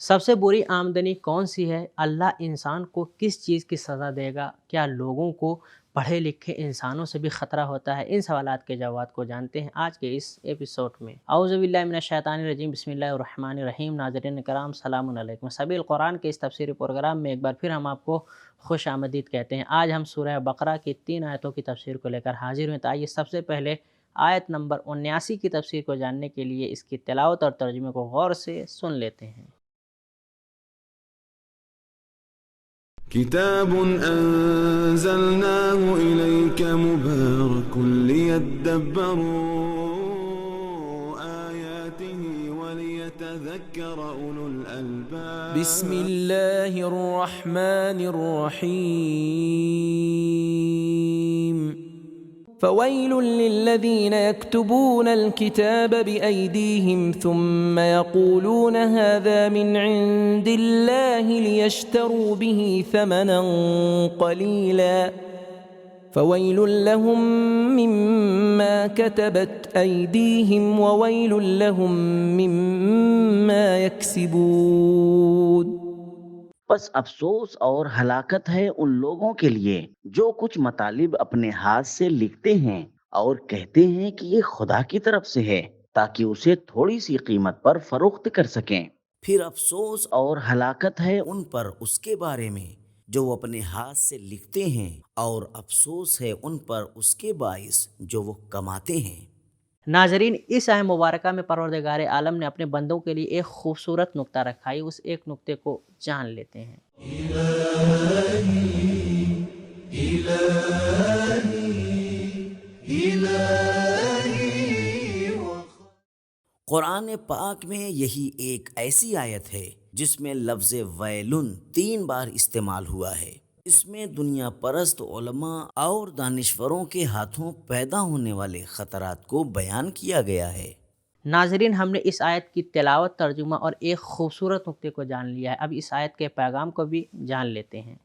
سب سے بری آمدنی کون سی ہے؟ اللہ انسان کو کس چیز کی سزا دے گا؟ کیا لوگوں کو پڑھے لکھے انسانوں سے بھی خطرہ ہوتا ہے؟ ان سوالات کے جوابات کو جانتے ہیں آج کے اس ایپیسوڈ میں۔ اعوذ باللہ من الشیطان الرجیم، بسم اللہ الرحمن الرحیم۔ ناظرین کرام السلام علیکم۔ سبیل قرآن کے اس تفسیری پروگرام میں ایک بار پھر ہم آپ کو خوش آمدید کہتے ہیں۔ آج ہم سورہ بقرہ کی 3 آیتوں کی تفسیر کو لے کر حاضر ہوئے۔ آئیے سب سے پہلے آیت نمبر 79 کی تفسیر کو جاننے کے لیے اس کی تلاوت اور ترجمے کو غور سے سن لیتے ہیں۔ كتاب أنزلناه إليك مبارك ليدبروا آياته وليتذكر أولو الألباب بسم الله الرحمن الرحيم فويل للذين يكتبون الكتاب بأيديهم ثم يقولون هذا من عند الله ليشتروا به ثمنا قليلا فويل لهم مما كتبت أيديهم وويل لهم مما يكسبون۔ پس افسوس اور ہلاکت ہے ان لوگوں کے لیے جو کچھ مطالب اپنے ہاتھ سے لکھتے ہیں اور کہتے ہیں کہ یہ خدا کی طرف سے ہے تاکہ اسے تھوڑی سی قیمت پر فروخت کر سکیں۔ پھر افسوس اور ہلاکت ہے ان پر اس کے بارے میں جو وہ اپنے ہاتھ سے لکھتے ہیں، اور افسوس ہے ان پر اس کے باعث جو وہ کماتے ہیں۔ ناظرین، اس آیت مبارکہ میں پروردگار عالم نے اپنے بندوں کے لیے ایک خوبصورت نکتہ رکھا ہے۔ اس ایک نکتے کو جان لیتے ہیں۔ قرآن پاک میں یہی ایک ایسی آیت ہے جس میں لفظ ویلن 3 بار استعمال ہوا ہے۔ اس میں دنیا پرست علماء اور دانشوروں کے ہاتھوں پیدا ہونے والے خطرات کو بیان کیا گیا ہے۔ ناظرین، ہم نے اس آیت کی تلاوت، ترجمہ اور ایک خوبصورت نکتے کو جان لیا ہے۔ اب اس آیت کے پیغام کو بھی جان لیتے ہیں۔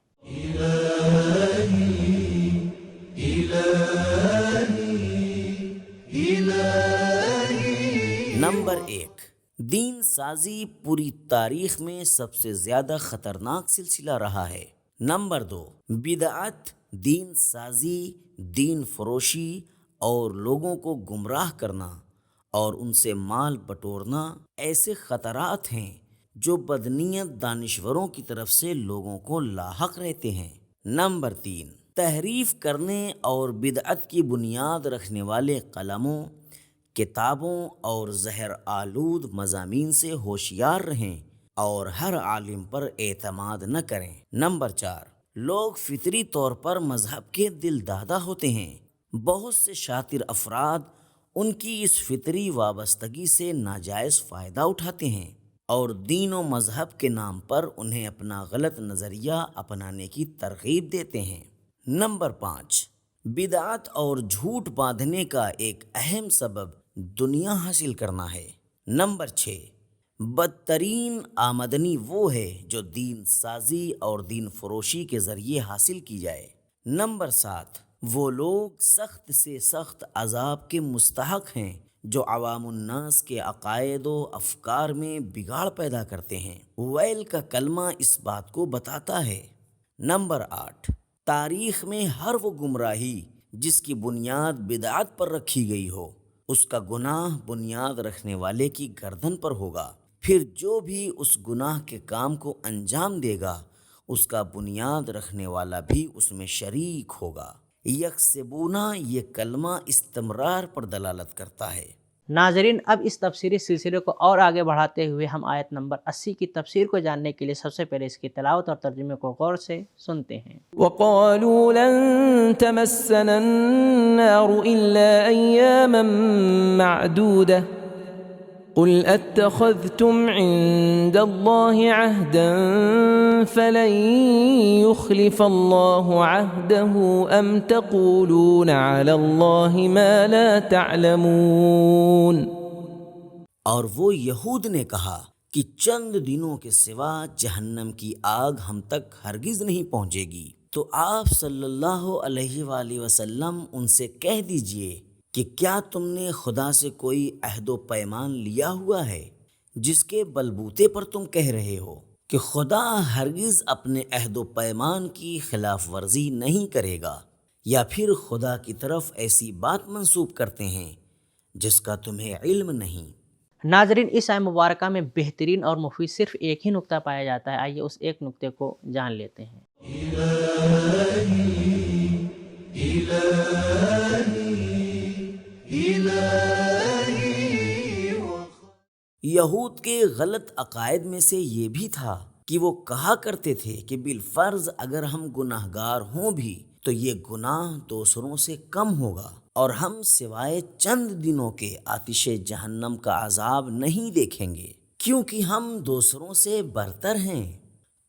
نمبر 1، دین سازی پوری تاریخ میں سب سے زیادہ خطرناک سلسلہ رہا ہے۔ نمبر 2، بدعت، دین سازی، دین فروشی اور لوگوں کو گمراہ کرنا اور ان سے مال بٹورنا ایسے خطرات ہیں جو بدنیت دانشوروں کی طرف سے لوگوں کو لاحق رہتے ہیں۔ نمبر 3، تحریف کرنے اور بدعت کی بنیاد رکھنے والے قلموں، کتابوں اور زہر آلود مضامین سے ہوشیار رہیں اور ہر عالم پر اعتماد نہ کریں۔ نمبر 4، لوگ فطری طور پر مذہب کے دل دادہ ہوتے ہیں۔ بہت سے شاطر افراد ان کی اس فطری وابستگی سے ناجائز فائدہ اٹھاتے ہیں اور دین و مذہب کے نام پر انہیں اپنا غلط نظریہ اپنانے کی ترغیب دیتے ہیں۔ نمبر 5، بدعت اور جھوٹ باندھنے کا ایک اہم سبب دنیا حاصل کرنا ہے۔ نمبر 6، بدترین آمدنی وہ ہے جو دین سازی اور دین فروشی کے ذریعے حاصل کی جائے۔ نمبر 7، وہ لوگ سخت سے سخت عذاب کے مستحق ہیں جو عوام الناس کے عقائد و افکار میں بگاڑ پیدا کرتے ہیں۔ ویل کا کلمہ اس بات کو بتاتا ہے۔ نمبر 8، تاریخ میں ہر وہ گمراہی جس کی بنیاد بدعت پر رکھی گئی ہو، اس کا گناہ بنیاد رکھنے والے کی گردن پر ہوگا۔ پھر جو بھی اس گناہ کے کام کو انجام دے گا، اس کا بنیاد رکھنے والا بھی اس میں شریک ہوگا۔ یکسبونا، یہ کلمہ استمرار پر دلالت کرتا ہے۔ ناظرین، اب اس تفسیری سلسلے کو اور آگے بڑھاتے ہوئے ہم آیت نمبر 80 کی تفسیر کو جاننے کے لیے سب سے پہلے اس کی تلاوت اور ترجمے کو غور سے سنتے ہیں۔ وقالوا لن تمسنا النار إلا أياما معدودة قل اتخذتم عند الله عهدا فلن يخلف الله عهده ام تقولون على الله ما لا تعلمون۔ اور وہ یہود نے کہا کہ چند دنوں کے سوا جہنم کی آگ ہم تک ہرگز نہیں پہنچے گی، تو آپ صلی اللہ علیہ وآلہ وسلم ان سے کہہ دیجئے کہ کیا تم نے خدا سے کوئی عہد و پیمان لیا ہوا ہے جس کے بلبوتے پر تم کہہ رہے ہو کہ خدا ہرگز اپنے عہد و پیمان کی خلاف ورزی نہیں کرے گا، یا پھر خدا کی طرف ایسی بات منسوب کرتے ہیں جس کا تمہیں علم نہیں۔ ناظرین، اس آیت مبارکہ میں بہترین اور مفید صرف ایک ہی نقطہ پایا جاتا ہے، آئیے اس ایک نقطے کو جان لیتے ہیں۔ یہود کے غلط عقائد میں سے یہ بھی تھا کہ وہ کہا کرتے تھے کہ بالفرض اگر ہم گناہ گار ہوں بھی تو یہ گناہ دوسروں سے کم ہوگا اور ہم سوائے چند دنوں کے آتش جہنم کا عذاب نہیں دیکھیں گے، کیونکہ ہم دوسروں سے برتر ہیں۔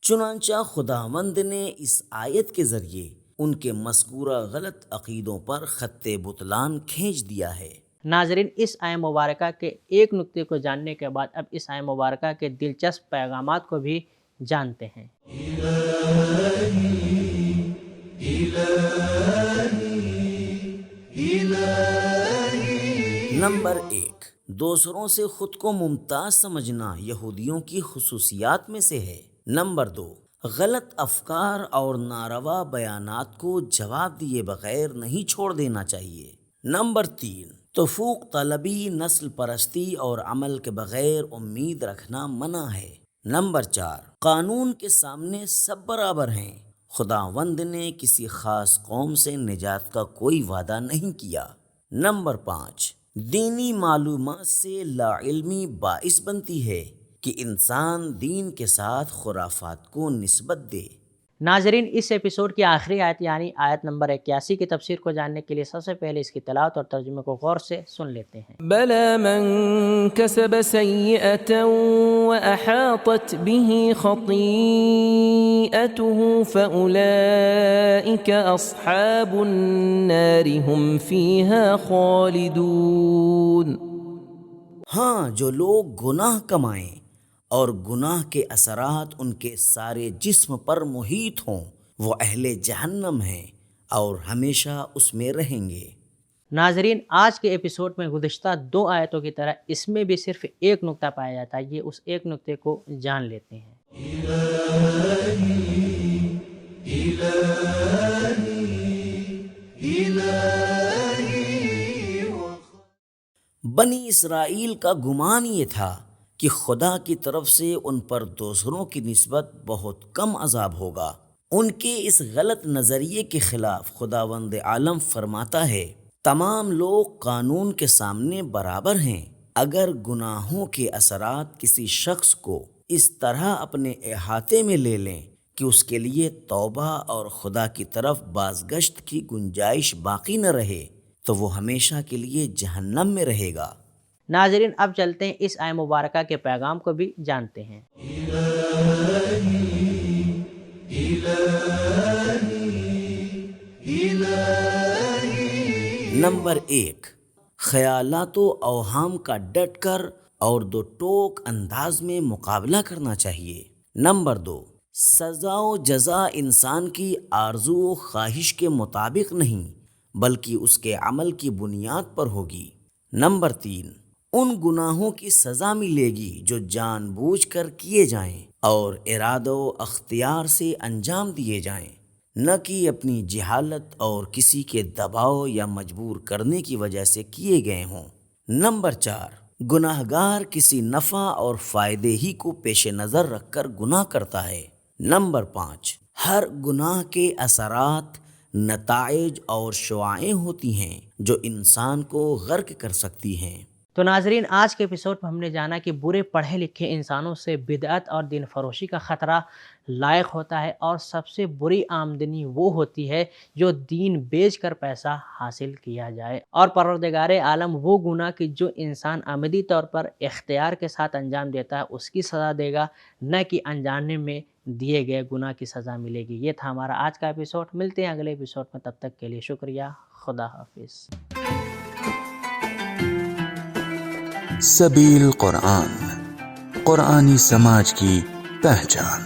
چنانچہ خداوند نے اس آیت کے ذریعے ان کے مذکورہ غلط عقیدوں پر خط بطلان کھینچ دیا ہے۔ ناظرین، اس آیت مبارکہ کے ایک نقطے کو جاننے کے بعد اب اس آیت مبارکہ کے دلچسپ پیغامات کو بھی جانتے ہیں۔ نمبر 1، دوسروں سے خود کو ممتاز سمجھنا یہودیوں کی خصوصیات میں سے ہے۔ نمبر 2، غلط افکار اور ناروا بیانات کو جواب دیے بغیر نہیں چھوڑ دینا چاہیے۔ نمبر 3، تفوق طلبی، نسل پرستی اور عمل کے بغیر امید رکھنا منع ہے۔ نمبر 4، قانون کے سامنے سب برابر ہیں۔ خداوند نے کسی خاص قوم سے نجات کا کوئی وعدہ نہیں کیا۔ نمبر 5، دینی معلومات سے لا علمی باعث بنتی ہے کہ انسان دین کے ساتھ خرافات کو نسبت دے۔ ناظرین، اس ایپیسوڈ کی آخری آیت یعنی آیت نمبر 81 کی تفسیر کو جاننے کے لیے سب سے پہلے اس کی تلاوت اور ترجمے کو غور سے سن لیتے ہیں۔ بلى من كسب سيئة وأحاطت به خطيئته فأولئك أصحاب النار هم فيها خالدون۔ ہاں، جو لوگ گناہ کمائیں اور گناہ کے اثرات ان کے سارے جسم پر محیط ہوں، وہ اہل جہنم ہیں اور ہمیشہ اس میں رہیں گے۔ ناظرین، آج کے ایپیسوڈ میں گزشتہ 2 آیتوں کی طرح اس میں بھی صرف ایک نقطہ پایا جاتا ہے، یہ اس ایک نقطے کو جان لیتے ہیں۔ بنی اسرائیل کا گمان یہ تھا کہ خدا کی طرف سے ان پر دوسروں کی نسبت بہت کم عذاب ہوگا۔ ان کے اس غلط نظریے کے خلاف خداوند عالم فرماتا ہے، تمام لوگ قانون کے سامنے برابر ہیں۔ اگر گناہوں کے اثرات کسی شخص کو اس طرح اپنے احاطے میں لے لیں کہ اس کے لیے توبہ اور خدا کی طرف بازگشت کی گنجائش باقی نہ رہے تو وہ ہمیشہ کے لیے جہنم میں رہے گا۔ ناظرین، اب چلتے ہیں اس آیت مبارکہ کے پیغام کو بھی جانتے ہیں۔ نمبر 1، خیالات و اوہام کا ڈٹ کر اور دو ٹوک انداز میں مقابلہ کرنا چاہیے۔ نمبر 2، سزا و جزا انسان کی آرزو و خواہش کے مطابق نہیں بلکہ اس کے عمل کی بنیاد پر ہوگی۔ نمبر 3، ان گناہوں کی سزا ملے گی جو جان بوجھ کر کیے جائیں اور ارادہ و اختیار سے انجام دیے جائیں، نہ کہ اپنی جہالت اور کسی کے دباؤ یا مجبور کرنے کی وجہ سے کیے گئے ہوں۔ نمبر 4، گناہ گار کسی نفع اور فائدے ہی کو پیش نظر رکھ کر گناہ کرتا ہے۔ نمبر 5، ہر گناہ کے اثرات، نتائج اور شعاعیں ہوتی ہیں جو انسان کو غرق کر سکتی ہیں۔ تو ناظرین، آج کے ایپیسوڈ میں ہم نے جانا کہ برے پڑھے لکھے انسانوں سے بدعت اور دین فروشی کا خطرہ لائق ہوتا ہے، اور سب سے بری آمدنی وہ ہوتی ہے جو دین بیچ کر پیسہ حاصل کیا جائے، اور پروردگار عالم وہ گناہ کی جو انسان عمدی طور پر اختیار کے ساتھ انجام دیتا ہے اس کی سزا دے گا، نہ کہ انجانے میں دیے گئے گناہ کی سزا ملے گی۔ یہ تھا ہمارا آج کا ایپیسوڈ، ملتے ہیں اگلے ایپیسوڈ میں، تب تک کے لیے شکریہ، خدا حافظ۔ سبیل قرآن، قرآنی سماج کی پہچان۔